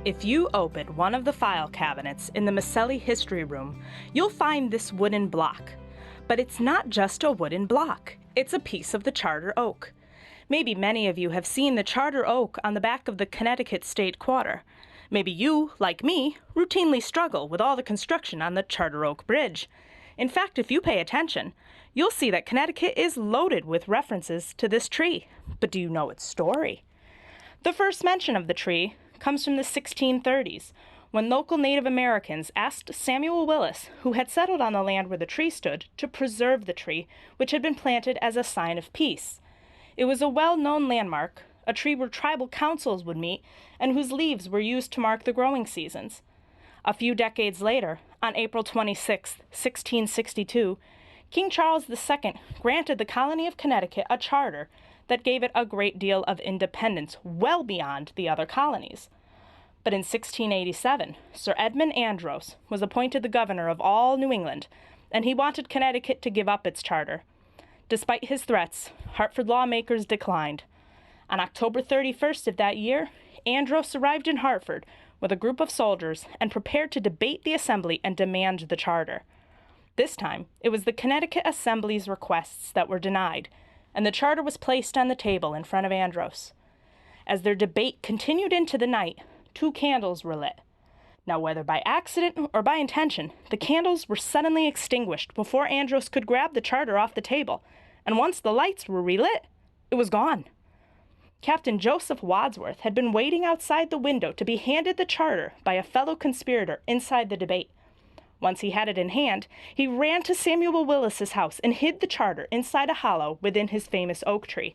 If you open one of the file cabinets in the Maselli History Room, you'll find this wooden block. But it's not just a wooden block. It's a piece of the charter oak. Maybe many of you have seen the charter oak on the back of the Connecticut State Quarter. Maybe you, like me, routinely struggle with all the construction on the Charter Oak Bridge. In fact, if you pay attention, you'll see that Connecticut is loaded with references to this tree. But do you know its story? The first mention of the tree comes from the 1630s, when local Native Americans asked Samuel Willis, who had settled on the land where the tree stood, to preserve the tree, which had been planted as a sign of peace. It was a well-known landmark, a tree where tribal councils would meet, and whose leaves were used to mark the growing seasons. A few decades later, on April 26, 1662, King Charles II granted the colony of Connecticut a charter that gave it a great deal of independence, well beyond the other colonies. But in 1687, Sir Edmund Andros was appointed the governor of all New England, and he wanted Connecticut to give up its charter. Despite his threats, Hartford lawmakers declined. On October 31st of that year, Andros arrived in Hartford with a group of soldiers and prepared to debate the Assembly and demand the charter. This time, it was the Connecticut Assembly's requests that were denied, and the charter was placed on the table in front of Andros. As their debate continued into the night, 2 candles were lit. Now, whether by accident or by intention, the candles were suddenly extinguished before Andros could grab the charter off the table, and once the lights were relit, it was gone. Captain Joseph Wadsworth had been waiting outside the window to be handed the charter by a fellow conspirator inside the debate. Once he had it in hand, he ran to Samuel Willis's house and hid the charter inside a hollow within his famous oak tree.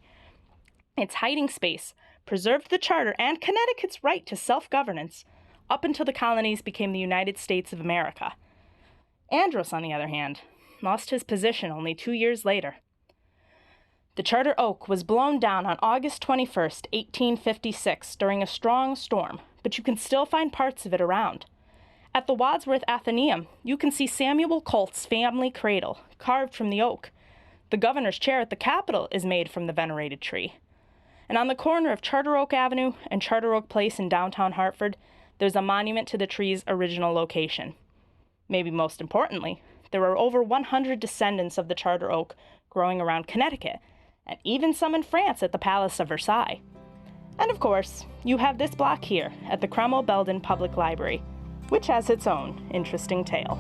Its hiding space preserved the charter and Connecticut's right to self-governance up until the colonies became the United States of America. Andros, on the other hand, lost his position only 2 years later. The charter oak was blown down on August 21st, 1856, during a strong storm, but you can still find parts of it around. At the Wadsworth Athenaeum, you can see Samuel Colt's family cradle, carved from the oak. The governor's chair at the Capitol is made from the venerated tree. And on the corner of Charter Oak Avenue and Charter Oak Place in downtown Hartford, there's a monument to the tree's original location. Maybe most importantly, there are over 100 descendants of the charter oak growing around Connecticut, and even some in France at the Palace of Versailles. And of course, you have this block here at the Cromwell Belden Public Library, which has its own interesting tale.